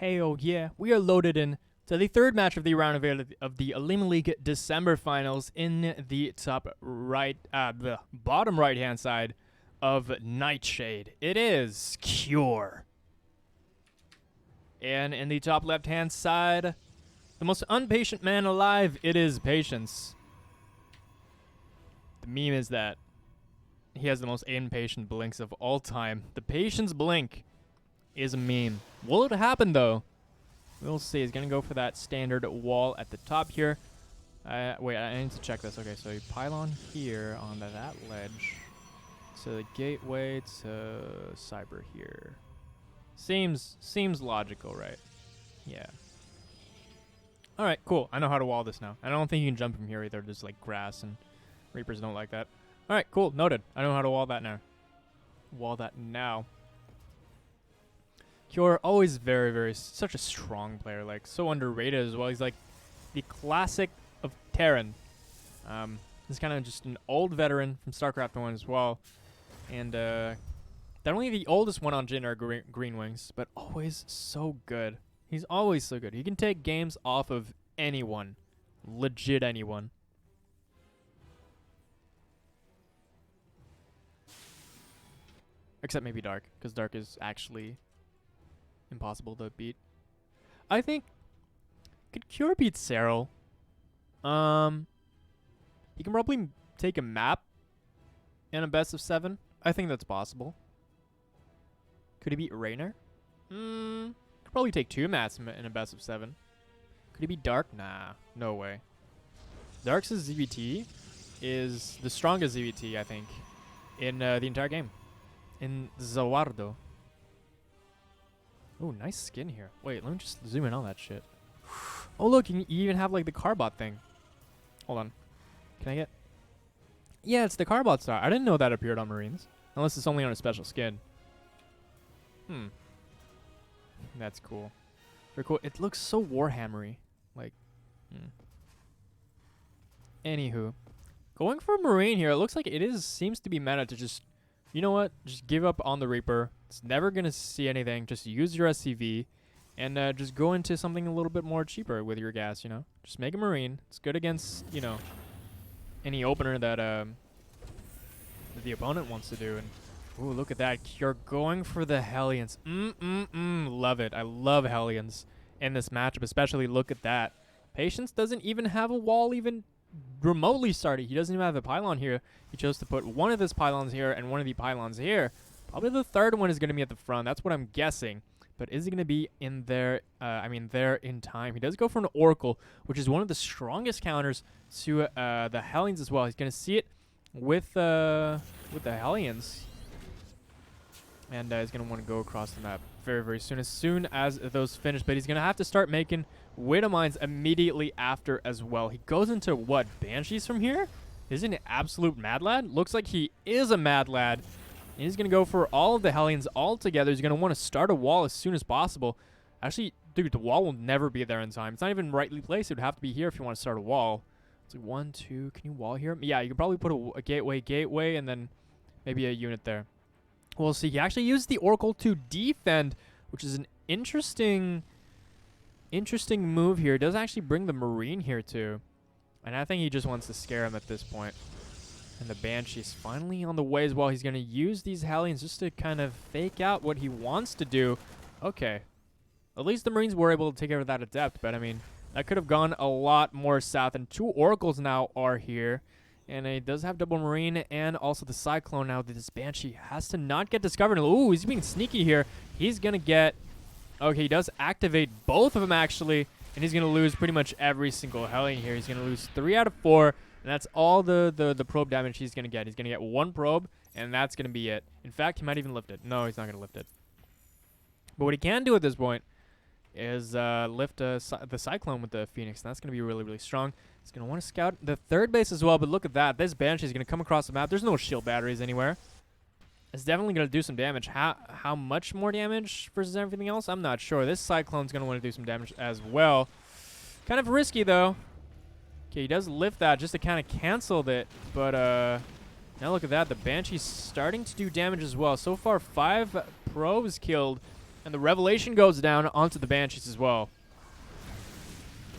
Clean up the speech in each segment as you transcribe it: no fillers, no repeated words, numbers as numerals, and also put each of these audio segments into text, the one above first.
Hell yeah, we are loaded in to the third match of the round of the Olimoleague December finals in the the bottom right hand side of Nightshade. It is Cure. And in the top left hand side, the most unpatient man alive, it is Patience. The meme is that he has the most impatient blinks of all time. The Patience blink is a meme. Will it happen though? We'll see. He's going to go for that standard wall at the top here. Wait, I need to check this. Okay, so you pylon here on that ledge. So the gateway to Cyber here. Seems logical, right? Yeah. Alright, cool. I know how to wall this now. I don't think you can jump from here either. There's like grass and Reapers don't like that. Alright, cool. Noted. I know how to wall that now. Wall that now. Cure, always very, such a strong player. Like, so underrated as well. He's like the classic of Terran. He's kind of just an old veteran from StarCraft 1 as well. And, not only the oldest one on Jin or Green Wings, but always so good. He's always so good. He can take games off of anyone. Legit anyone. Except maybe Dark, because Dark is actually impossible to beat. I think, could Cure beat Serral? He can probably take a map in a best of 7. I think that's possible. Could he beat Raynor? Could probably take 2 maps in a best of 7. Could he beat Dark? Nah, no way. Dark's ZVT is the strongest ZVT, I think, in the entire game. In Zawardo. Oh, nice skin here. Wait, let me just zoom in on that shit. Oh, look, you even have, like, the Carbot thing. Hold on. Can I get... Yeah, it's the Carbot star. I didn't know that appeared on Marines. Unless it's only on a special skin. That's cool. Very cool. It looks so Warhammery. Like, Anywho. Going for Marine here, it looks like it seems to be meta to just... You know what? Just give up on the Reaper. It's never going to see anything. Just use your SCV. And just go into something a little bit more cheaper with your gas, you know? Just make a Marine. It's good against, you know, any opener that the opponent wants to do. And ooh, look at that. You're going for the Hellions. Love it. I love Hellions in this matchup, especially look at that. Patience doesn't even have a wall even remotely started. He doesn't even have a pylon here. He chose to put one of his pylons here and one of the pylons here. Probably the third one is going to be at the front. That's what I'm guessing. But is he going to be in there? There in time. He does go for an Oracle, which is one of the strongest counters to the Hellions as well. He's going to see it with the Hellions. And he's going to want to go across the map very soon. As soon as those finish. But he's going to have to start making Widow Mines immediately after as well. He goes into what? Banshees from here? Is he an absolute mad lad? Looks like he is a mad lad. And he's going to go for all of the Hellions all together. He's going to want to start a wall as soon as possible. Actually, dude, the wall will never be there in time. It's not even rightly placed. It would have to be here if you want to start a wall. It's like 1, 2. Can you wall here? Yeah, you could probably put a gateway, and then maybe a unit there. We'll see. He actually used the Oracle to defend, which is an interesting move here. It does actually bring the Marine here too. And I think he just wants to scare him at this point. And the Banshee's finally on the way as well. He's going to use these Hellions just to kind of fake out what he wants to do. Okay. At least the Marines were able to take care of that Adept. But, I mean, that could have gone a lot more south. And 2 Oracles now are here. And he does have double Marine and also the Cyclone now. This Banshee has to not get discovered. Ooh, he's being sneaky here. He's going to get... Okay, he does activate both of them, actually. And he's going to lose pretty much every single Hellion here. He's going to lose 3 out of 4. And that's all the probe damage he's going to get. He's going to get 1 probe, and that's going to be it. In fact, he might even lift it. No, he's not going to lift it. But what he can do at this point is lift the Cyclone with the Phoenix. And that's going to be really strong. He's going to want to scout the third base as well. But look at that. This Banshee is going to come across the map. There's no shield batteries anywhere. It's definitely going to do some damage. How much more damage versus everything else? I'm not sure. This Cyclone's going to want to do some damage as well. Kind of risky, though. Okay, he does lift that just to kind of cancel it. But now look at that. The Banshee's starting to do damage as well. So far, 5 probes killed And the Revelation goes down onto the Banshees as well.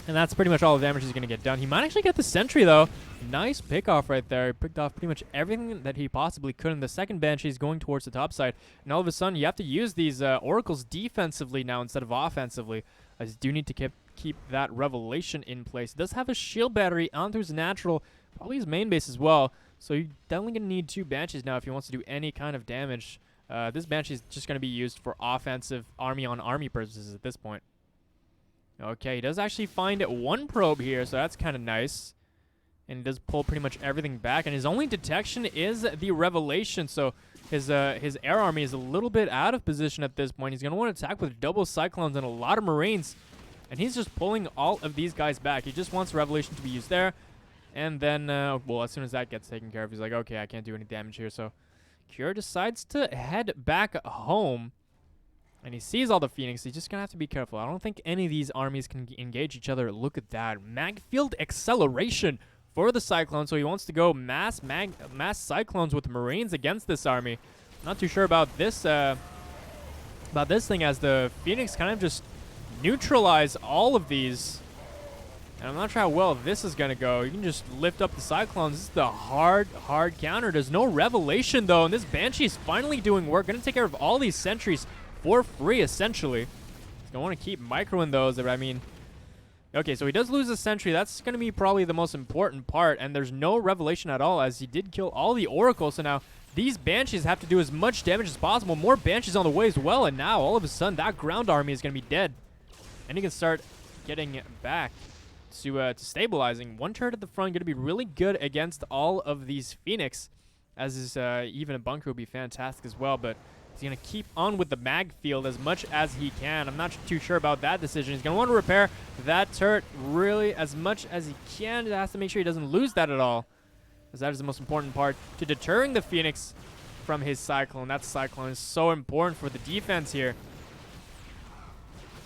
And that's pretty much all the damage he's going to get done. He might actually get the Sentry, though. Nice pick-off right there. He picked off pretty much everything that he possibly could. And the second Banshee is going towards the top side. And all of a sudden, you have to use these Oracles defensively now instead of offensively. I just do need to keep that Revelation in place. He does have a shield battery onto his natural, probably his main base as well. So you're definitely going to need 2 Banshees now if he wants to do any kind of damage. This Banshee is just going to be used for offensive army-on-army purposes at this point. Okay, he does actually find 1 probe here, so that's kind of nice. And he does pull pretty much everything back. And his only detection is the Revelation, so his air army is a little bit out of position at this point. He's going to want to attack with double Cyclones and a lot of Marines. And he's just pulling all of these guys back. He just wants Revelation to be used there. And then, well, as soon as that gets taken care of, he's like, okay, I can't do any damage here. So Cure decides to head back home. And he sees all the Phoenix. He's just going to have to be careful. I don't think any of these armies can engage each other. Look at that. Magfield acceleration for the Cyclone. So he wants to go mass Cyclones with Marines against this army. Not too sure about this thing, as the Phoenix kind of just neutralize all of these. And I'm not sure how well this is going to go. You can just lift up the Cyclones. This is the hard counter. There's no Revelation, though. And this Banshee is finally doing work. Going to take care of all these sentries for free, essentially. He's going to want to keep microing those. I mean, okay, so he does lose a sentry. That's going to be probably the most important part. And there's no Revelation at all, as he did kill all the Oracles. So now these Banshees have to do as much damage as possible. More Banshees on the way as well. And now, all of a sudden, that ground army is going to be dead. And he can start getting back to stabilizing. 1 turret at the front, going to be really good against all of these Phoenix. As is even a bunker would be fantastic as well. But he's going to keep on with the mag field as much as he can. I'm not too sure about that decision. He's going to want to repair that turret really as much as he can. He has to make sure he doesn't lose that at all, as that is the most important part to deterring the Phoenix from his Cyclone. That Cyclone is so important for the defense here.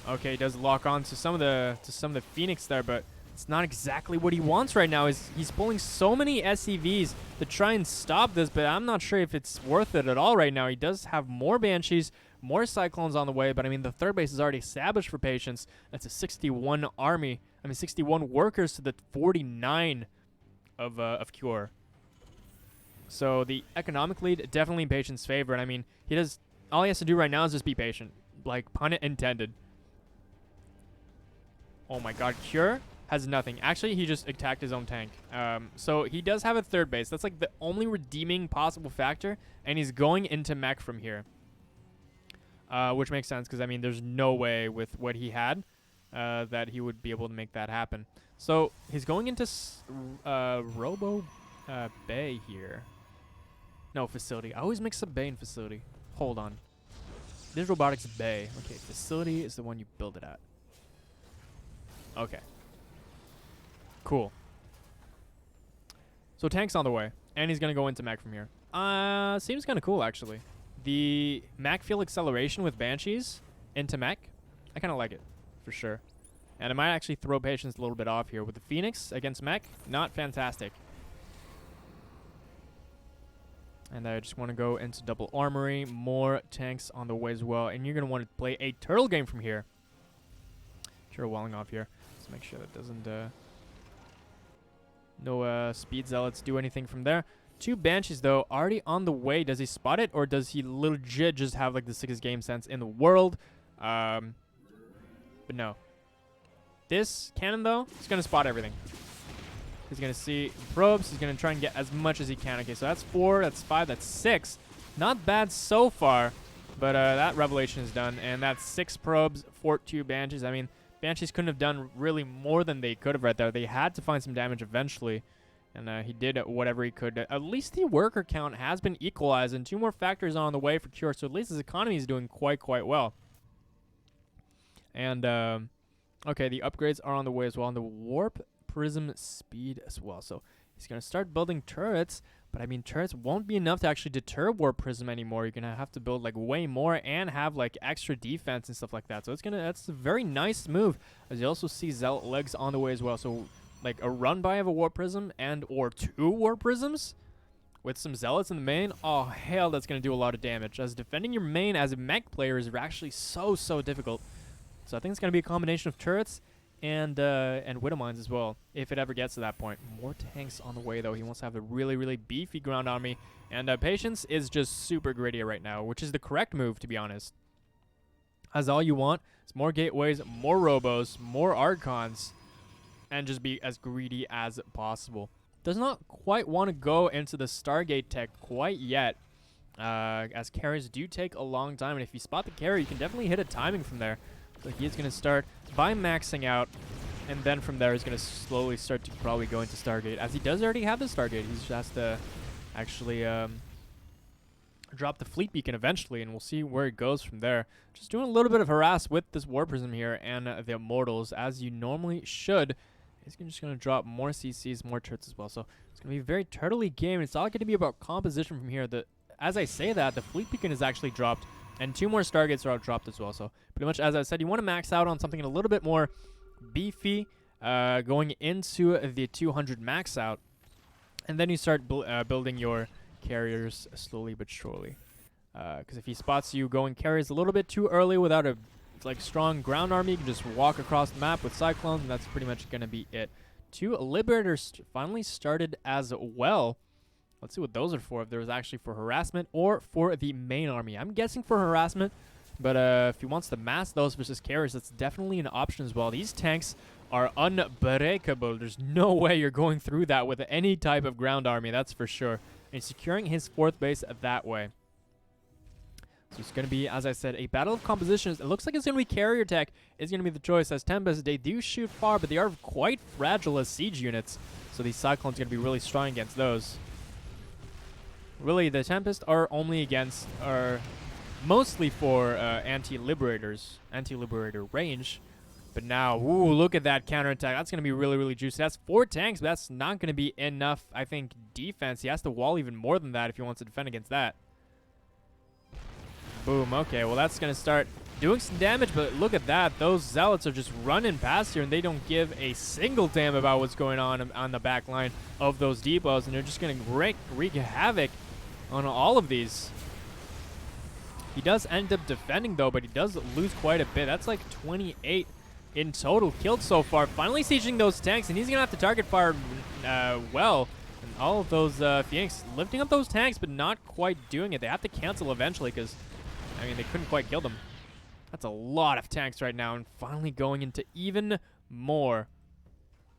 Okay, he does lock on to some of the Phoenix there, but it's not exactly what he wants right now. He's pulling so many SCVs to try and stop this, but I'm not sure if it's worth it at all right now. He does have more Banshees, more Cyclones on the way, but I mean, the third base is already established for Patience. That's a 61 army. I mean, 61 workers to the 49 of Cure. So the economic lead definitely in Patience's favor. And I mean, all he has to do right now is just be patient. Like, pun intended. Oh my god, Cure has nothing. Actually, he just attacked his own tank. So he does have a third base. That's like the only redeeming possible factor. And he's going into mech from here. Which makes sense, because I mean, there's no way with what he had that he would be able to make that happen. So he's going into Robo Bay here. No, facility. I always mix up Bay and facility. Hold on. This robotics Bay. Okay, facility is the one you build it at. Okay. Cool. So tank's on the way, and he's going to go into mech from here. Seems kind of cool, actually. The mech field acceleration with Banshees into mech, I kind of like it, for sure. And it might actually throw Patience a little bit off here. With the Phoenix against mech, not fantastic. And I just want to go into double armory, more tanks on the way as well. And you're going to want to play a turtle game from here. Sure, walling off here. Let's make sure that doesn't... no speed zealots do anything from there. 2 Banshees, though, already on the way. Does he spot it, or does he legit just have like the sickest game sense in the world? But no. This cannon, though, is going to spot everything. He's going to see probes. He's going to try and get as much as he can. Okay, so that's 4, that's 5, that's 6. Not bad so far, but that Revelation is done. And that's 6 probes, 2 Banshees. I mean, Banshees couldn't have done really more than they could have right there. They had to find some damage eventually, and he did whatever he could. At least the worker count has been equalized, and 2 more factors are on the way for Cure, so at least his economy is doing quite well. And, okay, the upgrades are on the way as well, and the Warp Prism speed as well. So he's going to start building turrets, but I mean, turrets won't be enough to actually deter Warp Prism anymore. You're going to have to build like way more and have like extra defense and stuff like that. So that's a very nice move, as you also see Zealot legs on the way as well. So like a run by of a Warp Prism and or 2 Warp Prisms with some zealots in the main, oh hell, that's going to do a lot of damage. As defending your main as a mech player is actually so difficult. So I think it's going to be a combination of turrets and widow mines as well, if it ever gets to that point. More tanks on the way though. He wants to have a really beefy ground army, and Patience is just super greedy right now, which is the correct move, to be honest. As all you want is more gateways, more robos, more archons, and just be as greedy as possible. Does not quite want to go into the Stargate tech quite yet, as carries do take a long time, and if you spot the carry, you can definitely hit a timing from there. So he is going to start by maxing out, and then from there he's going to slowly start to probably go into Stargate, as he does already have the Stargate. He just has to actually drop the fleet beacon eventually, and we'll see where it goes from there. Just doing a little bit of harass with this War Prism here and the Immortals, as you normally should. He's just going to drop more CCs, more turrets as well. So it's going to be a very turtley game. It's all going to be about composition from here. As I say that, the fleet beacon is actually dropped, and 2 more Stargates are out dropped as well. So pretty much, as I said, you want to max out on something a little bit more beefy going into the 200 max out. And then you start building your carriers slowly but surely. Because if he spots you going carriers a little bit too early without a strong ground army, you can just walk across the map with Cyclones, and that's pretty much going to be it. 2 Liberators finally started as well. Let's see what those are for, if there was actually for harassment or for the main army. I'm guessing for harassment, but if he wants to mass those versus carriers, that's definitely an option as well. These tanks are unbreakable. There's no way you're going through that with any type of ground army, that's for sure. And securing his 4th base that way. So it's going to be, as I said, a battle of compositions. It looks like it's going to be carrier tech is going to be the choice, as Tempest, they do shoot far, but they are quite fragile as siege units. So these Cyclones are going to be really strong against those. Really, the Tempest are mostly for anti-liberator range. But now, ooh, look at that counterattack. That's going to be really juicy. That's 4 tanks, but that's not going to be enough, I think, defense. He has to wall even more than that if he wants to defend against that. Boom. Okay, well, that's going to start doing some damage, but look at that. Those Zealots are just running past here, and they don't give a single damn about what's going on the back line of those depots, and they're just going to wreak havoc on all of these. He does end up defending, though, but he does lose quite a bit. That's like 28 in total killed so far. Finally sieging those tanks, and he's going to have to target fire well. And all of those Phoenix lifting up those tanks, but not quite doing it. They have to cancel eventually because, I mean, they couldn't quite kill them. That's a lot of tanks right now, and finally going into even more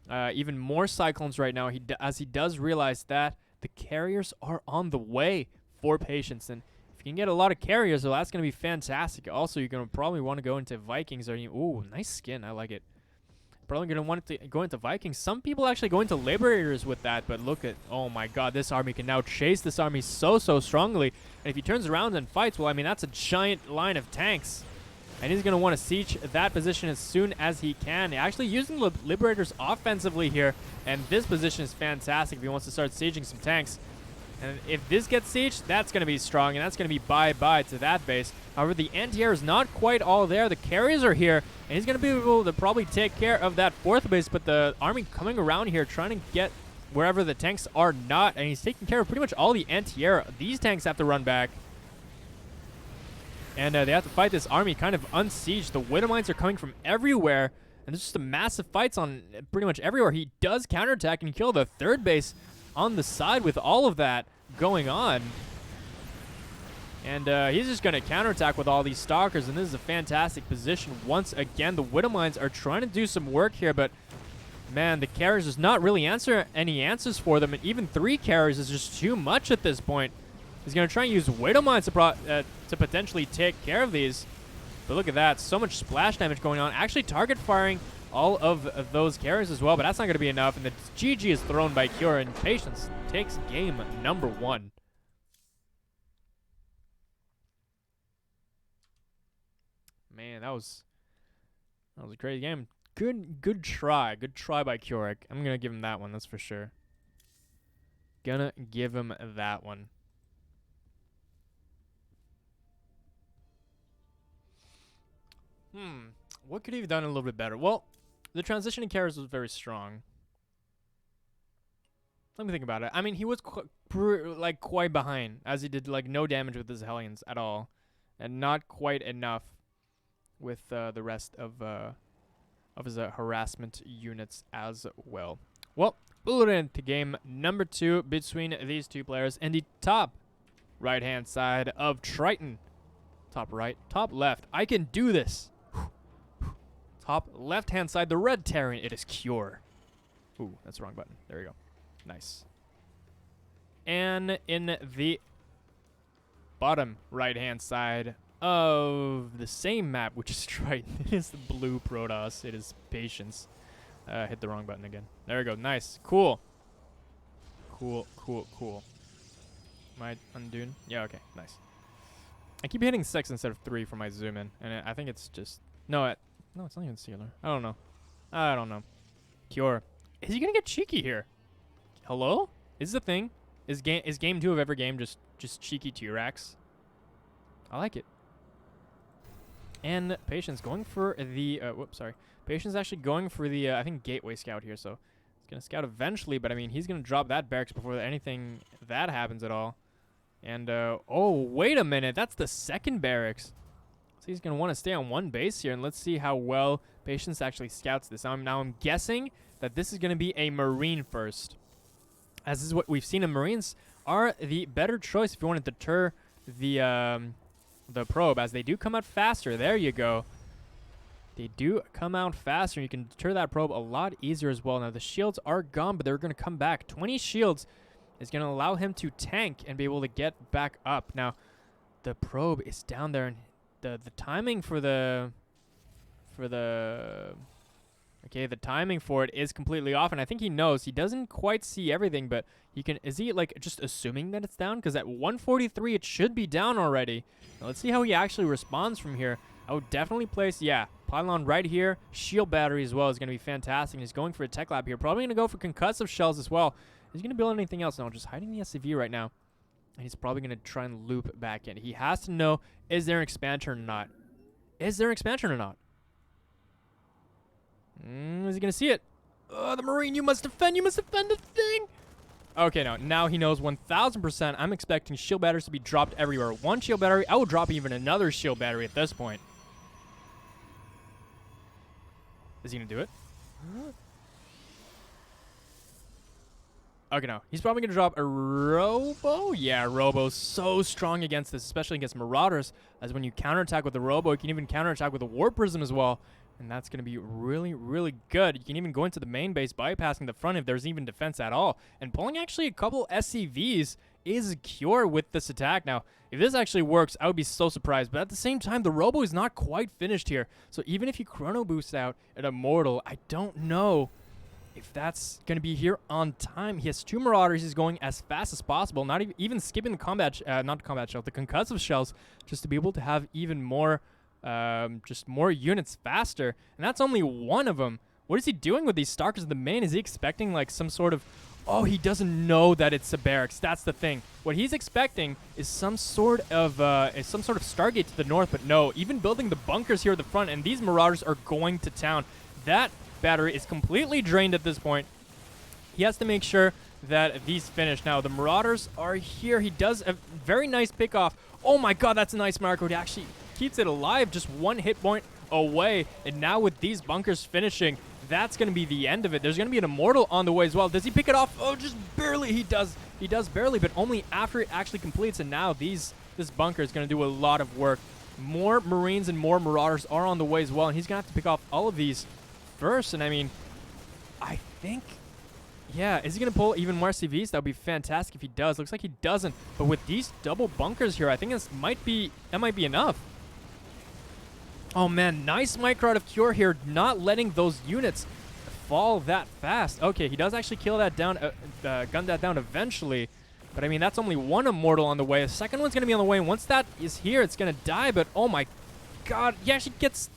Cyclones right now, as he does realize that the carriers are on the way for Patience. And if you can get a lot of carriers, well, that's going to be fantastic. Also, you're going to probably want to go into Vikings. Ooh, nice skin. I like it. Probably going to want to go into Vikings. Some people actually go into Liberators with that, but look at, oh my god, this army can now chase this army so strongly. And if he turns around and fights, well, I mean, that's a giant line of tanks. And he's going to want to siege that position as soon as he can. Actually using Liberators offensively here, and this position is fantastic if he wants to start sieging some tanks. And if this gets sieged, that's going to be strong, and that's going to be bye-bye to that base. However, the anti-air is not quite all there. The carriers are here, and he's going to be able to probably take care of that 4th base, but the army coming around here trying to get wherever the tanks are not, and he's taking care of pretty much all the anti-air. These tanks have to run back, and they have to fight this army kind of unsieged. The widow mines are coming from everywhere, and there's just a massive fights on pretty much everywhere. He does counterattack and kill the 3rd base on the side with all of that going on. And he's just going to counterattack with all these stalkers, and this is a fantastic position. Once again, the widow mines are trying to do some work here, but man, the carriers does not really answer any answers for them, and even 3 carriers is just too much at this point. He's going to try and use widow mines to potentially take care of these. But look at that, so much splash damage going on. Actually target firing all of those carriers as well, but that's not going to be enough, and the GG is thrown by Cure, and Patience takes game number 1. Man, that was a great game. Good try by Cure. I'm gonna give him that one, that's for sure. Gonna give him that one. What could he have done a little bit better? Well, the transitioning carriers was very strong. let me think about it. I mean, he was like quite behind, as he did like no damage with his Hellions at all, and not quite enough with the rest of his harassment units as well. Well, we'll load into game number 2 between these two players in the top right-hand side of Triton. Top right, top left. I can do this. Top left-hand side, the red Terran. It is Cure. Ooh, that's the wrong button. There we go. Nice. And in the bottom right-hand side of the same map, which is Triton, it is the blue Protoss. It is Patience. Hit the wrong button again. There we go. Nice. Cool. Cool. Am I undoing? Yeah, okay. Nice. I keep hitting 6 instead of 3 for my zoom in, and I think it's just... No, it's not even Sealer. I don't know. Cure. Is he gonna get cheeky here? Hello? Is this a thing? Is game 2 of every game just cheeky T-Rex? I like it. And Patience going for the Patience actually going for the I think Gateway Scout here, so he's gonna scout eventually, but I mean he's gonna drop that barracks before anything that happens at all. And oh, wait a minute, that's the second barracks. So he's gonna want to stay on one base here, and let's see how well Patience actually scouts this. Now I'm guessing that this is gonna be a Marine first, as this is what we've seen. In Marines are the better choice if you want to deter the probe, as they do come out faster. There you go. They do come out faster. You can deter that probe a lot easier as well. Now the shields are gone, but they're going to come back. 20 shields is going to allow him to tank and be able to get back up. Now the probe is down there, and the timing for the timing for it is completely off, and I think he knows. He doesn't quite see everything, but he can. Is he like just assuming that it's down? Because at 143 it should be down already. Now let's see how he actually responds from here. I would definitely place, pylon right here. Shield battery as well is going to be fantastic. He's going for a tech lab here. Probably going to go for concussive shells as well. He's going to build anything else? No, just hiding the SCV right now. And he's probably going to try and loop back in. He has to know, is there an expansion or not? Is there an expansion or not? Is he going to see it? Oh, the Marine, you must defend. You must defend the thing. Okay, now he knows 1,000%. I'm expecting shield batteries to be dropped everywhere. One shield battery. I will drop even another shield battery at this point. Is he going to do it? Okay, no. He's probably going to drop a Robo. Yeah, Robo's so strong against this, especially against Marauders, as when you counterattack with the Robo, you can even counterattack with the War Prism as well. And that's going to be really, really good. You can even go into the main base, bypassing the front if there's even defense at all. And pulling actually a couple SCVs is a cure with this attack. Now, if this actually works, I would be so surprised. But at the same time, the Robo is not quite finished here. So even if you Chrono Boost out an Immortal, I don't know if that's going to be here on time. He has 2 Marauders. He's going as fast as possible, not even skipping the combat, not the combat shell, the concussive shells, just to be able to have even more, just more units faster. And that's only one of them. What is he doing with these Stalkers in the main? Is he expecting like some sort of... Oh, he doesn't know that it's a barracks. That's the thing. What he's expecting is some sort of Stargate to the north, but no. Even building the bunkers here at the front, and these Marauders are going to town. That battery is completely drained at this point. He has to make sure that these finish. Now, the Marauders are here. He does a very nice pick-off. Oh my god, that's a nice marker. He actually keeps it alive, just 1 hit point away. And now with these bunkers finishing, that's going to be the end of it. There's going to be an Immortal on the way as well. Does he pick it off? Oh, just barely. He does barely, but only after it actually completes. And now this bunker is going to do a lot of work. More Marines and more Marauders are on the way as well, and he's going to have to pick off all of these first. And I mean, I think, yeah, is he going to pull even more CVs? That would be fantastic if he does. Looks like he doesn't. But with these double bunkers here, I think that might be enough. Oh man, nice micro out of Cure here, not letting those units fall that fast. Okay, he does actually kill that down, gun that down eventually. But I mean, that's only 1 Immortal on the way. A second one's going to be on the way, and once that is here, it's going to die. But oh my god, he actually gets...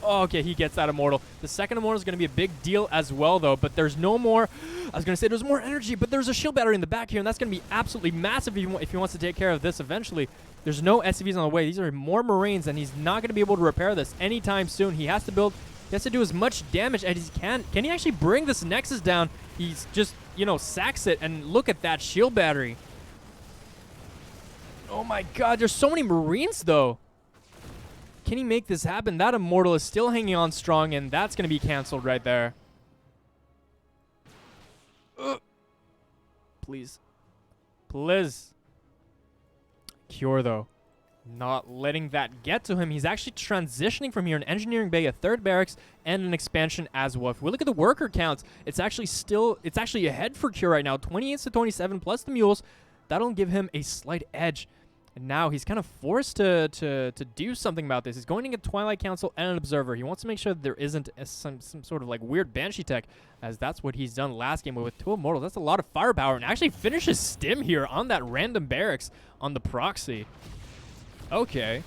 Oh, okay, he gets that Immortal. The second Immortal is going to be a big deal as well, though. But there's no more... I was going to say there's more energy, but there's a shield battery in the back here, and that's going to be absolutely massive if he wants to take care of this eventually. There's no SCVs on the way. These are more Marines, and he's not going to be able to repair this anytime soon. He has to do as much damage as he can. Can he actually bring this Nexus down? He's just, you know, sacks it, and look at that shield battery. Oh my god, there's so many Marines, though. Can he make this happen? That Immortal is still hanging on strong, and that's going to be canceled right there. Please. Please. Cure, though. Not letting that get to him. He's actually transitioning from here an engineering bay, a third barracks, and an expansion as well. If we look at the worker counts, it's actually ahead for Cure right now. 28 to 27 plus the mules. That'll give him a slight edge. And now he's kind of forced to do something about this. He's going to get Twilight Council and an Observer. He wants to make sure that there isn't some sort of like weird Banshee tech, as that's what he's done last game with 2 Immortals. That's a lot of firepower, and actually finishes Stim here on that random barracks on the proxy. Okay.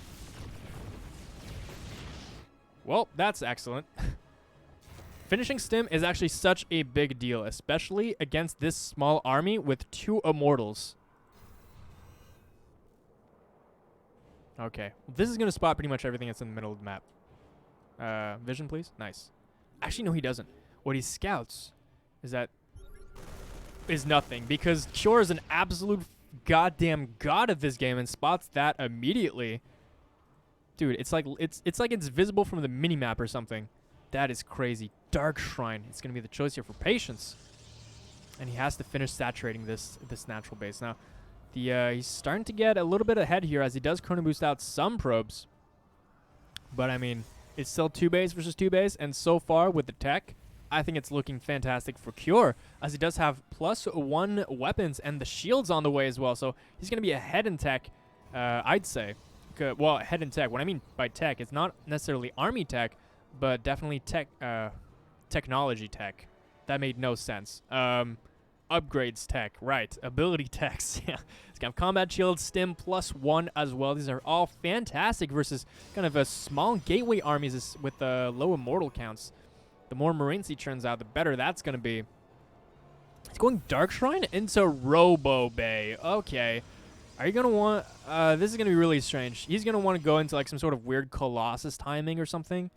Well, that's excellent. Finishing Stim is actually such a big deal, especially against this small army with 2 Immortals. Okay. Well, this is going to spot pretty much everything that's in the middle of the map. Vision, please. Nice. Actually, no, he doesn't. What he scouts is nothing, because Cure is an absolute goddamn god of this game and spots that immediately. Dude, it's like it's visible from the minimap or something. That is crazy. Dark Shrine. It's going to be the choice here for Patience. And he has to finish saturating this natural base. Now, he's starting to get a little bit ahead here as he does chrono boost out some probes. But, I mean, it's still 2 base versus 2 base. And so far with the tech, I think it's looking fantastic for Cure, as he does have +1 weapons and the shields on the way as well. So he's going to be ahead in tech, I'd say. Well, ahead in tech. What I mean by tech, it's not necessarily army tech, but definitely technology tech. That made no sense. Upgrades tech, right. Ability techs, yeah. It's got combat shield, Stim, +1 as well. These are all fantastic versus kind of a small gateway armies with low immortal counts. The more Marines he turns out, the better that's going to be. He's going Dark Shrine into Robo Bay. Okay. Are you going to want... this is going to be really strange. He's going to want to go into like some sort of weird Colossus timing or something.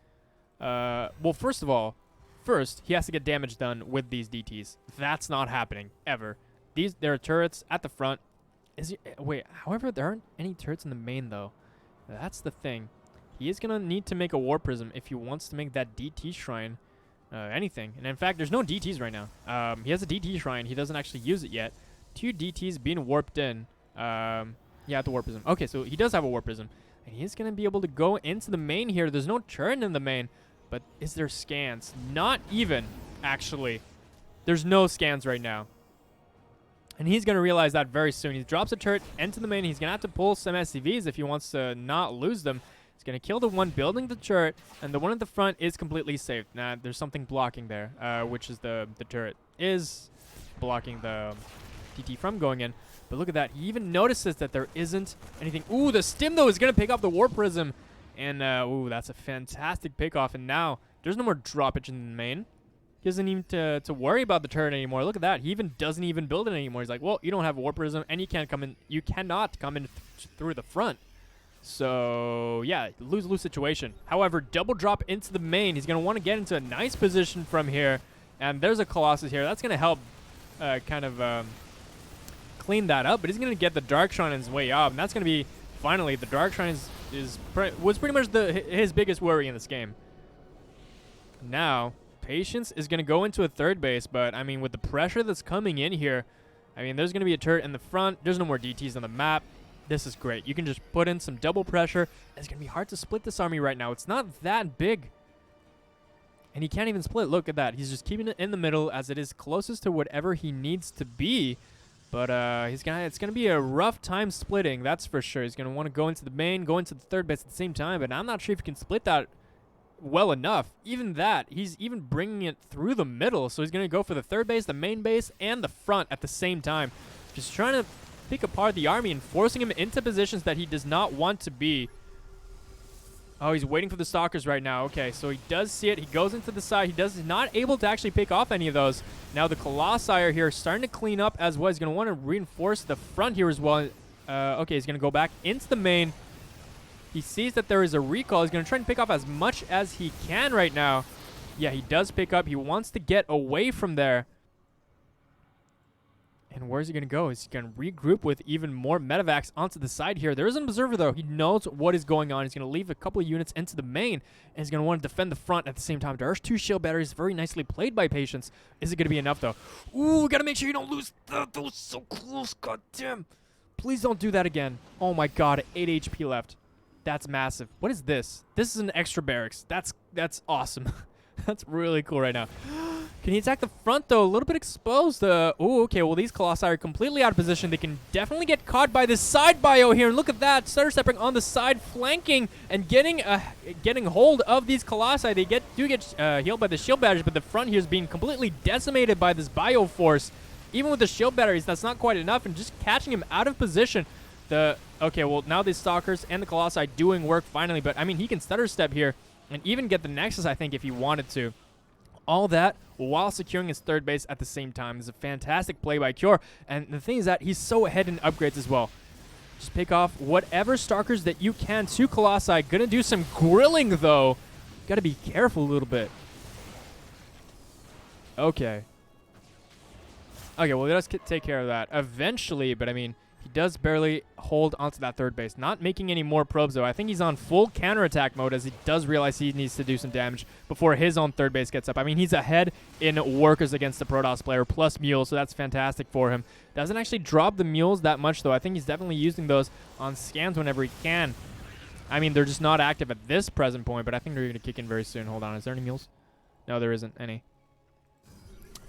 Well, first of all, he has to get damage done with these DTs. That's not happening, ever. There are turrets at the front. Wait, however, there aren't any turrets in the main, though. That's the thing. He is going to need to make a War Prism if he wants to make that DT Shrine anything. And in fact, there's no DTs right now. He has a DT Shrine. He doesn't actually use it yet. 2 DTs being warped in. Yeah, the War Prism. Okay, so he does have a War Prism. And he's going to be able to go into the main here. There's no turret in the main. But is there scans? Not even, actually. There's no scans right now. And he's going to realize that very soon. He drops a turret into the main. He's going to have to pull some SCVs if he wants to not lose them. He's going to kill the one building the turret, and the one at the front is completely safe. Now, there's something blocking there, which is the turret is blocking the DT from going in. But look at that. He even notices that there isn't anything. Ooh, the Stim, though, is going to pick up the War Prism. And, ooh, that's a fantastic pickoff. And now there's no more droppage in the main. He doesn't need to worry about the turret anymore. Look at that. He even doesn't even build it anymore. He's like, well, you don't have a War Prism, and you can't come in. You cannot come in through the front. So, yeah, lose-lose situation. However, double drop into the main. He's going to want to get into a nice position from here. And there's a Colossus here. That's going to help kind of clean that up. But he's going to get the Dark Shrine on his way up. And that's going to be, finally, the Dark Shrine was pretty much his biggest worry in this game. Now, Patience is going to go into a third base. But, I mean, with the pressure that's coming in here, I mean, there's going to be a turret in the front. There's no more DTs on the map. This is great. You can just put in some double pressure. It's going to be hard to split this army right now. It's not that big. And he can't even split. Look at that. He's just keeping it in the middle as it is closest to whatever he needs to be. But it's going to be a rough time splitting, that's for sure. He's going to want to go into the main, go into the third base at the same time. But I'm not sure if he can split that well enough. Even that, he's even bringing it through the middle. So he's going to go for the third base, the main base, and the front at the same time. Just trying to pick apart the army and forcing him into positions that he does not want to be. Oh, he's waiting for the stalkers right now. Okay, so he does see it. He goes into the side. He's not able to actually pick off any of those. Now the Colossi are here starting to clean up as well. He's going to want to reinforce the front here as well. Okay, he's going to go back into the main. He sees that there is a recall. He's going to try and pick off as much as he can right now. Yeah, he does pick up. He wants to get away from there. And where's he going to go? Is he going to regroup with even more medevacs onto the side here? There is an observer, though. He knows what is going on. He's going to leave a couple of units into the main, and he's going to want to defend the front at the same time. There's 2 shield batteries. Very nicely played by Patience. Is it going to be enough, though? Ooh, got to make sure you don't lose. That was so close. God damn. Please don't do that again. Oh, my God. 8 HP left. That's massive. What is this? This is an extra barracks. That's awesome. That's really cool right now. Can he attack the front, though? A little bit exposed. Oh, okay. Well, these Colossi are completely out of position. They can definitely get caught by this side bio here. And look at that. Stutter stepping on the side, flanking and getting hold of these Colossi. They do get healed by the shield batteries, but the front here is being completely decimated by this bio force. Even with the shield batteries, that's not quite enough. And just catching him out of position. Okay, well, now the Stalkers and the Colossi doing work finally. But, I mean, he can stutter step here and even get the Nexus, I think, if he wanted to. All that while securing his third base at the same time. It's a fantastic play by Cure. And the thing is that he's so ahead in upgrades as well. Just pick off whatever Stalkers that you can to Colossi. Gonna do some grilling, though. Gotta be careful a little bit. Okay. Okay, well, let's take care of that eventually. But, I mean, he does barely hold onto that third base. Not making any more probes, though. I think he's on full counterattack mode as he does realize he needs to do some damage before his own third base gets up. I mean, he's ahead in workers against the Protoss player, plus mules, so that's fantastic for him. Doesn't actually drop the mules that much, though. I think he's definitely using those on scans whenever he can. I mean, they're just not active at this present point, but I think they're going to kick in very soon. Hold on. Is there any mules? No, there isn't any.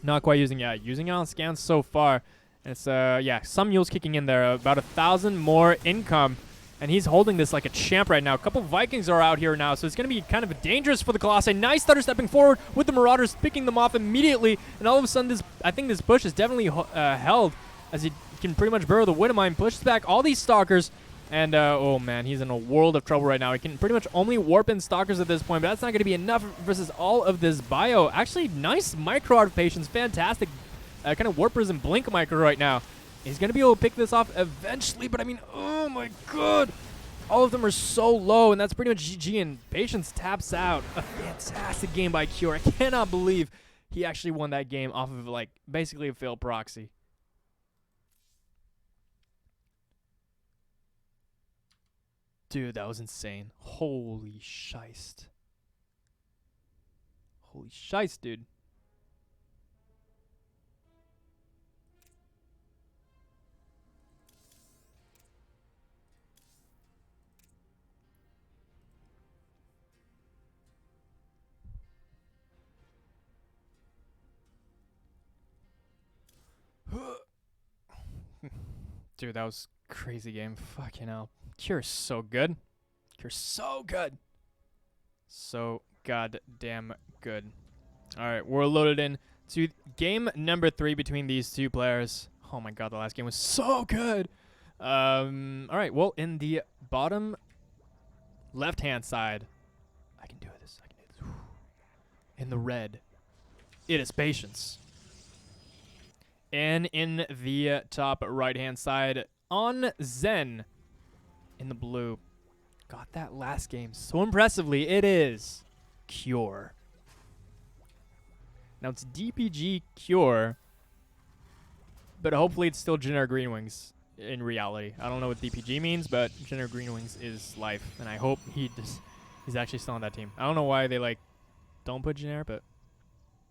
Not quite using it on scans so far. It's, yeah, some mules kicking in there. About 1,000 more income. And he's holding this like a champ right now. A couple Vikings are out here now, so it's going to be kind of dangerous for the Colossi. Nice stutter stepping forward with the Marauders, picking them off immediately. And all of a sudden, I think this push is definitely held as he can pretty much burrow the Widowmine, pushes back all these Stalkers. And, oh man, he's in a world of trouble right now. He can pretty much only warp in Stalkers at this point, but that's not going to be enough versus all of this bio. Actually, nice micro out of Patience. Fantastic. Kind of warpers and blink micro right now. He's going to be able to pick this off eventually, but I mean, oh my god. All of them are so low, and that's pretty much GG, and Patience taps out. A fantastic game by Cure. I cannot believe he actually won that game off of, like, basically a failed proxy. Dude, that was insane. Holy shiest. Holy shiest, dude. Dude, that was crazy game. Fucking hell. Cure's so good. Cure's so good. So goddamn good. Alright, we're loaded in to game number 3 between these two players. Oh my god, the last game was so good. Alright, well, in the bottom left-hand side, I can do this. In the red, it is Patience. And in the top right-hand side, on Zen, in the blue. Got that last game so impressively. It is Cure. Now, it's DPG Cure, but hopefully it's still generic Green Wings in reality. I don't know what DPG means, but generic Green Wings is life, and I hope he's actually still on that team. I don't know why they, like, don't put generic, but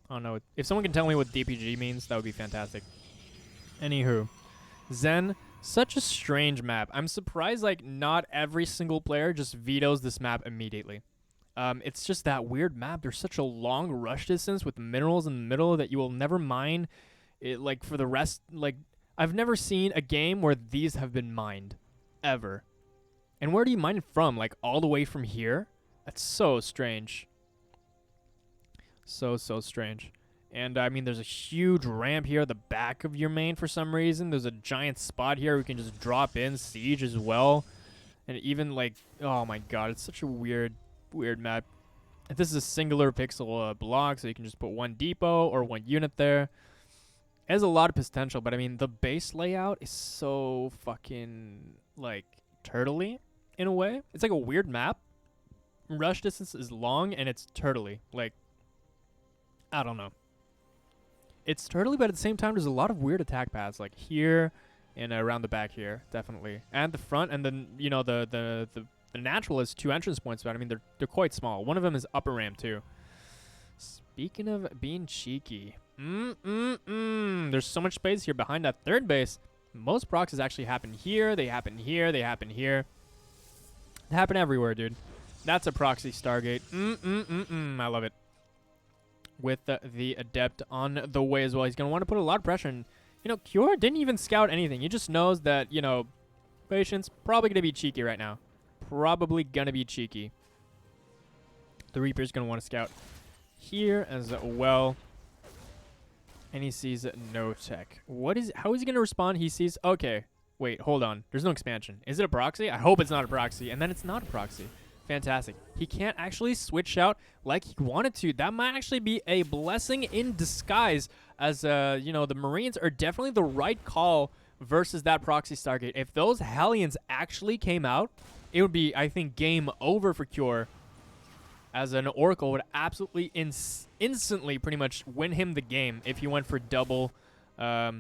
I don't know. If someone can tell me what DPG means, that would be fantastic. Anywho, Zen, such a strange map. I'm surprised, like, not every single player just vetoes this map immediately. It's just that weird map. There's such a long rush distance with minerals in the middle that you will never mine it, like, for the rest. Like, I've never seen a game where these have been mined, ever. And where do you mine it from? Like, all the way from here? That's so strange. So strange. And, I mean, there's a huge ramp here at the back of your main for some reason. There's a giant spot here we can just drop in siege as well. And even, like, oh my god, it's such a weird map. If this is a singular pixel block, so you can just put one depot or one unit there. It has a lot of potential, but, I mean, the base layout is so fucking, like, turtley in a way. It's like a weird map. Rush distance is long, and it's turtley. Like, I don't know. it's turtly, but at the same time, there's a lot of weird attack paths, like here and around the back here, definitely. And the front, and then, you know, the natural is 2 entrance points, but I mean, they're quite small. One of them is upper ramp, too. Speaking of being cheeky, there's so much space here behind that third base. Most proxies actually happen here, they happen here, they happen here. They happen everywhere, dude. That's a proxy Stargate. I love it. With the Adept on the way as well. He's going to want to put a lot of pressure in. You know, Cure didn't even scout anything. He just knows that, you know, Patience probably going to be cheeky right now. Probably going to be cheeky. The Reaper's going to want to scout here as well. And he sees no tech. How is he going to respond? He sees, okay, wait, hold on. There's no expansion. Is it a proxy? I hope it's not a proxy. And then it's not a proxy. Fantastic. He can't actually switch out like he wanted to. That might actually be a blessing in disguise, as you know, the Marines are definitely the right call versus that proxy Stargate. If those Hellions actually came out, it would be, I think, game over for Cure, as an Oracle would absolutely instantly pretty much win him the game if he went for double if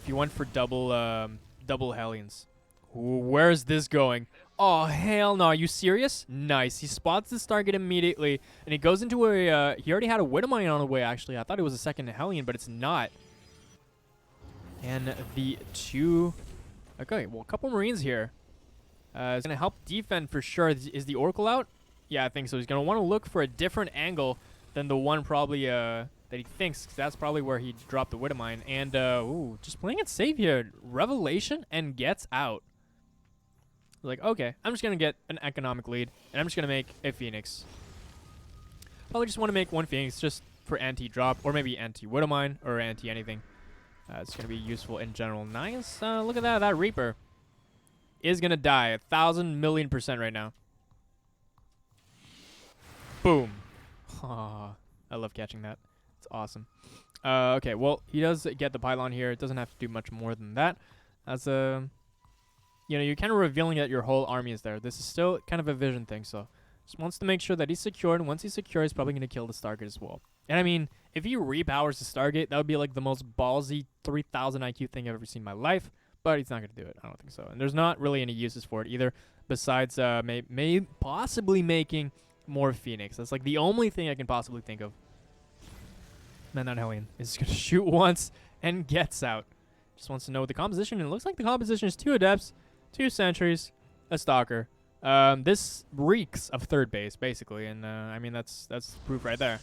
he went for double Hellions. Where is this going? Oh, hell no. Are you serious? Nice. He spots this target immediately, and he goes into a... he already had a Widowmine on the way, actually. I thought it was a second Hellion, but it's not. And the two... Okay, well, a couple Marines here. Is going to help defend for sure. Is the Oracle out? Yeah, I think so. He's going to want to look for a different angle than the one probably that he thinks, 'cause that's probably where he dropped the Widowmine. And, ooh, just playing it safe here. Revelation and gets out. Like, okay, I'm just going to get an economic lead, and I'm just going to make a Phoenix. Probably just want to make one Phoenix just for anti-drop, or maybe anti-Widowmine, or anti-anything. It's going to be useful in general. Nice. Look at that. That Reaper is going to die 1,000,000,000% right now. Boom. Oh, I love catching that. It's awesome. Okay, well, he does get the pylon here. It doesn't have to do much more than that. As a... You know, you're kind of revealing that your whole army is there. This is still kind of a vision thing, so just wants to make sure that he's secured, and once he's secure, he's probably going to kill the Stargate as well. And I mean, if he repowers the Stargate, that would be like the most ballsy 3,000 IQ thing I've ever seen in my life, but he's not going to do it. I don't think so. And there's not really any uses for it either, besides possibly making more Phoenix. That's like the only thing I can possibly think of. Man, that Hellion is just going to shoot once and gets out. Just wants to know the composition, and it looks like the composition is 2 Adepts, 2 Sentries, a Stalker. This reeks of third base, basically, and I mean that's proof right there.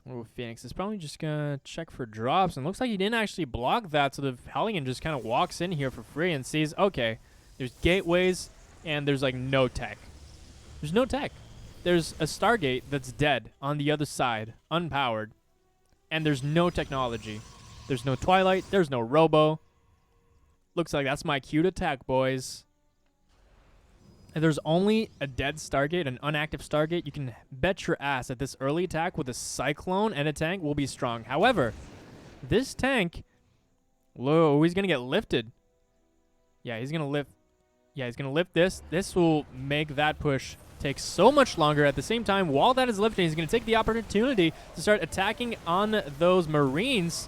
Oh, Phoenix is probably just gonna check for drops, and looks like he didn't actually block that, so the Hellion just kind of walks in here for free and sees, okay, there's gateways, and there's like no tech. There's no tech. There's a Stargate that's dead on the other side, unpowered, and there's no technology. There's no Twilight. There's no Robo. Looks like that's my cue to attack, boys. And there's only a dead Stargate, an unactive Stargate. You can bet your ass that this early attack with a Cyclone and a tank will be strong. However, this tank, whoa, he's going to get lifted. Yeah, he's going to lift. Yeah, he's going to lift this. This will make that push take so much longer. At the same time, while that is lifting, he's going to take the opportunity to start attacking on those Marines.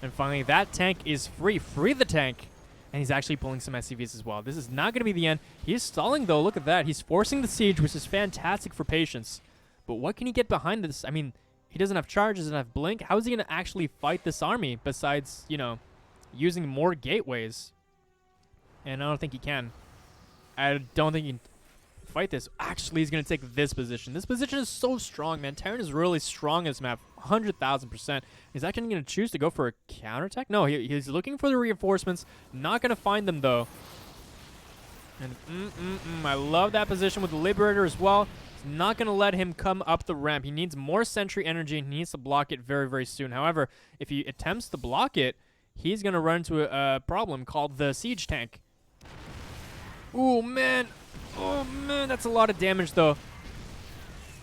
And finally, that tank is free. Free the tank. And he's actually pulling some SCVs as well. This is not going to be the end. He is stalling, though. Look at that. He's forcing the siege, which is fantastic for Patience. But what can he get behind this? I mean, he doesn't have charge, doesn't have blink. How is he going to actually fight this army besides, you know, using more gateways? And I don't think he can. I don't think he can fight this. Actually, he's going to take this position. This position is so strong, man. Terran is really strong in this map. 100,000%. Is that going to choose to go for a counterattack? No, he's looking for the reinforcements. Not going to find them, though. And I love that position with the Liberator as well. He's not going to let him come up the ramp. He needs more sentry energy, and he needs to block it very, very soon. However, if he attempts to block it, he's going to run into a problem called the siege tank. Ooh, man. Oh, man, that's a lot of damage, though.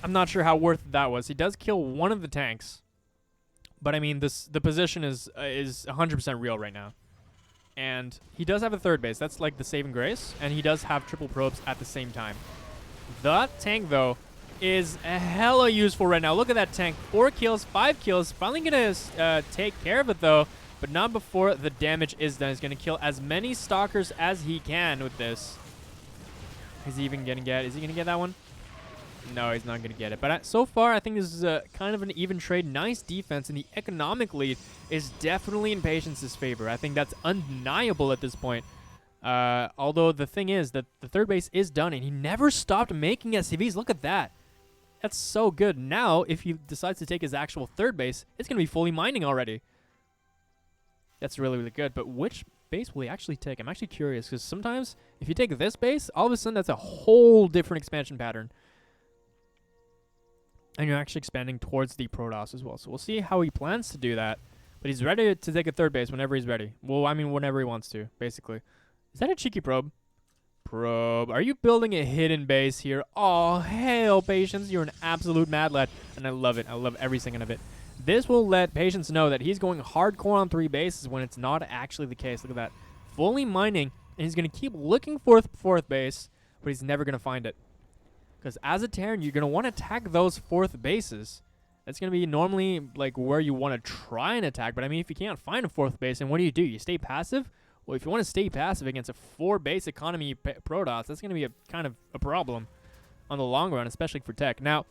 I'm not sure how worth that was. He does kill one of the tanks. But, I mean, the position is 100% real right now. And he does have a third base. That's like the saving grace. And he does have triple probes at the same time. That tank, though, is hella useful right now. Look at that tank. 4 kills, 5 kills. Finally going to take care of it, though. But not before the damage is done. He's going to kill as many stalkers as he can with this. Is he even going to get... Is he going to get that one? No, he's not going to get it. But so far, I think this is kind of an even trade. Nice defense, and the economic lead is definitely in Patience's favor. I think that's undeniable at this point. Although the thing is that the third base is done, and he never stopped making SCVs. Look at that. That's so good. Now, if he decides to take his actual third base, it's going to be fully mining already. That's really, really good. But which base will he actually take? I'm actually curious, because sometimes if you take this base, all of a sudden that's a whole different expansion pattern. And you're actually expanding towards the Protoss as well. So we'll see how he plans to do that. But he's ready to take a third base whenever he's ready. Well, I mean, whenever he wants to, basically. Is that a cheeky probe? Probe. Are you building a hidden base here? Oh, hail, Patience. You're an absolute mad lad. And I love it. I love every second of it. This will let Patience know that he's going hardcore on 3 bases when it's not actually the case. Look at that. Fully mining. And he's going to keep looking for fourth base, but he's never going to find it. Because as a Terran, you're going to want to attack those fourth bases. That's going to be normally like where you want to try and attack. But I mean, if you can't find a fourth base, then what do? You stay passive? Well, if you want to stay passive against a 4-base economy Protoss, that's going to be a kind of a problem on the long run, especially for Tech. Now,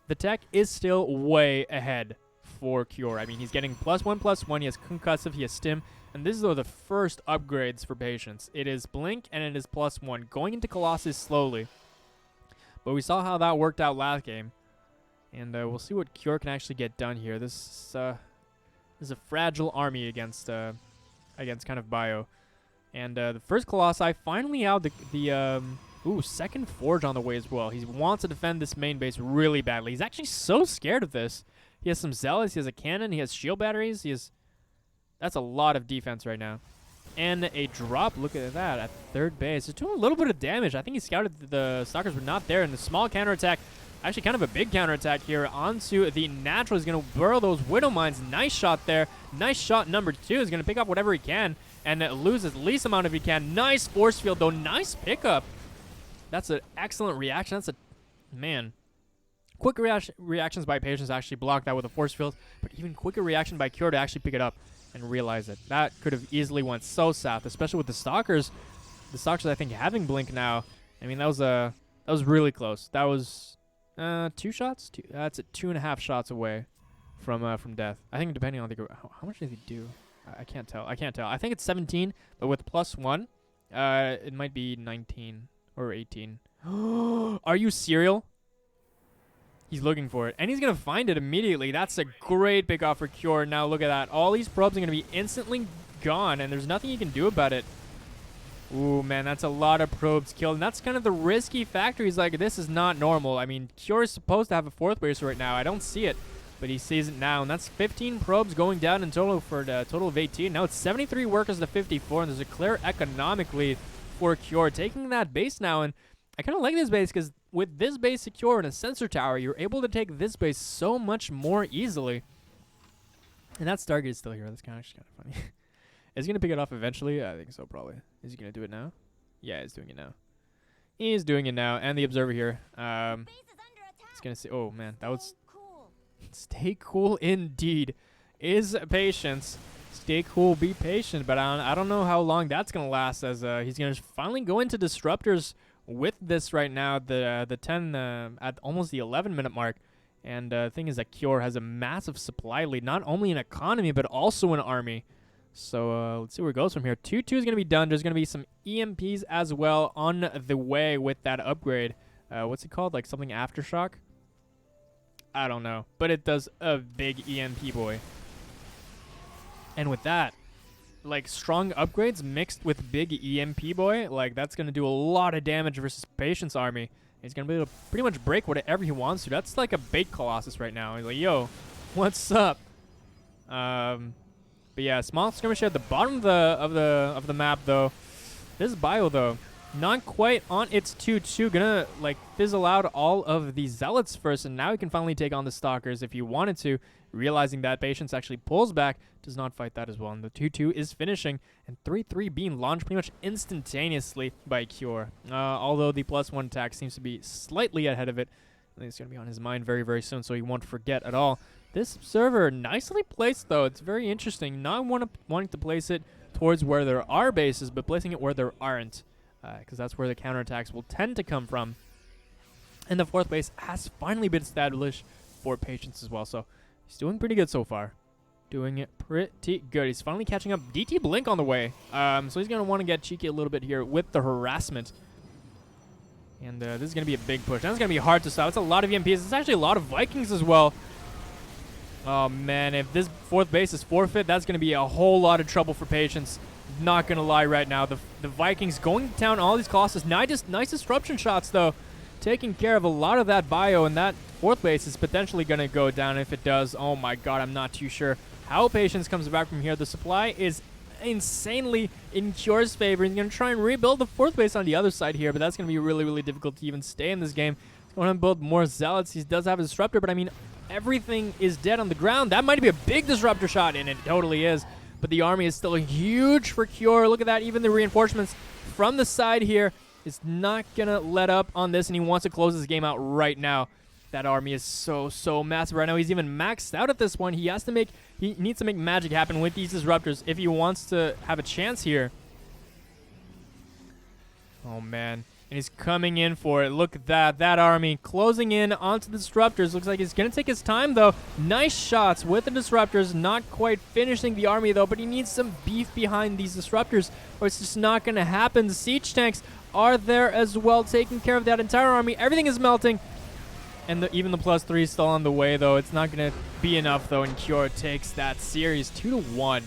the Tech is still way ahead for Cure. I mean, he's getting +1/+1. He has Concussive, he has Stim. And this is the first upgrades for Patience. It is Blink and it is +1. Going into Colossus slowly. But we saw how that worked out last game. And we'll see what Cure can actually get done here. This is a fragile army against kind of Bio. And the first Colossi finally out the second Forge on the way as well. He wants to defend this main base really badly. He's actually so scared of this. He has some Zealots, he has a cannon, he has shield batteries, that's a lot of defense right now. And a drop, look at that, at third base. It's doing a little bit of damage. I think he scouted the Stalkers were not there, and the small counterattack, actually kind of a big counterattack here onto the natural. He's going to burrow those Widow Mines. Nice shot there. Nice shot number 2. He's going to pick up whatever he can and lose as least amount if he can. Nice force field, though. Nice pickup. That's an excellent reaction. That's man. Quick reactions by Patience actually block that with a force field, but even quicker reaction by Cure to actually pick it up and realize it. That could have easily went so south, especially with the Stalkers. The Stalkers, I think, having Blink now. I mean, that was really close. That was 2 shots. That's 2.5 shots away from death. I think depending on the how much did he do? I can't tell. I think it's 17, but with +1, it might be 19 or 18. Are you serial? He's looking for it, and he's going to find it immediately. That's a great pick off for Cure. Now look at that. All these probes are going to be instantly gone, and there's nothing you can do about it. Ooh, man, that's a lot of probes killed, and that's kind of the risky factor. He's like, this is not normal. I mean, Cure is supposed to have a 4th base right now. I don't see it, but he sees it now, and that's 15 probes going down in total for the total of 18. Now it's 73 workers to 54, and there's a clear economic lead for Cure, taking that base now. And I kind of like this base because with this base secure and a sensor tower, you're able to take this base so much more easily. And that Stargate is still here. That's kind of funny. Is he going to pick it off eventually? I think so, probably. Is he going to do it now? Yeah, he's doing it now. He's doing it now. And the Observer here. It's going to say, oh, man, that was... Stay cool indeed. Is Patience. Stay cool, be patient. But I don't know how long that's going to last, as he's going to finally go into Disruptors with this right now, the 10 at almost the 11-minute mark. And the thing is that Cure has a massive supply lead, not only in economy, but also in army. So let's see where it goes from here. 2-2 is going to be done. There's going to be some EMPs as well on the way with that upgrade. What's it called? Like something Aftershock? I don't know. But it does a big EMP boy. And with that, like strong upgrades mixed with big EMP boy, like that's going to do a lot of damage versus Patience army. He's going to be able to pretty much break whatever he wants to. That's like a bait Colossus right now. He's like, yo, what's up? But yeah, small skirmish at the bottom of the map though. This is Bio though, not quite on its 2-2. Gonna like fizzle out all of the Zealots first, and now he can finally take on the Stalkers if he wanted to. Realizing that Patience actually pulls back, does not fight that as well. And the 2-2 is finishing, and 3-3 being launched pretty much instantaneously by Cure. Although the +1 attack seems to be slightly ahead of it. It's going to be on his mind very, very soon, so he won't forget at all. This observer, nicely placed, though. It's very interesting. Not wanting to place it towards where there are bases, but placing it where there aren't, because that's where the counterattacks will tend to come from. And the 4th base has finally been established for Patience as well, so he's doing pretty good so far. Doing it pretty good. He's finally catching up. DT Blink on the way, so he's going to want to get cheeky a little bit here with the harassment. And this is going to be a big push. That's going to be hard to stop. It's a lot of EMPs. It's actually a lot of Vikings as well. Oh, man. If this 4th base is forfeit, that's going to be a whole lot of trouble for Patience. Not going to lie right now. The Vikings going down all these Colossus. Nice disruption shots, though. Taking care of a lot of that bio, and that 4th base is potentially going to go down if it does. Oh, my God. I'm not too sure how Patience comes back from here. The supply is insanely in Cure's favor. He's going to try and rebuild the 4th base on the other side here, but that's going to be really, really difficult to even stay in this game. He's going to build more Zealots. He does have a Disruptor, but I mean, everything is dead on the ground. That might be a big Disruptor shot, and it totally is. But the army is still huge for Cure. Look at that. Even the reinforcements from the side here is not going to let up on this, and he wants to close this game out right now. That army is so massive right now. He's even maxed out at this one. He needs to make magic happen with these Disruptors if he wants to have a chance here. Oh, man. And he's coming in for it. Look at that. That army closing in onto the Disruptors. Looks like he's going to take his time, though. Nice shots with the Disruptors. Not quite finishing the army, though, but he needs some beef behind these Disruptors, or it's just not going to happen. The siege tanks are there as well, taking care of that entire army. Everything is melting. And even the +3 is still on the way, though. It's not going to be enough, though, and Cure takes that series 2-1.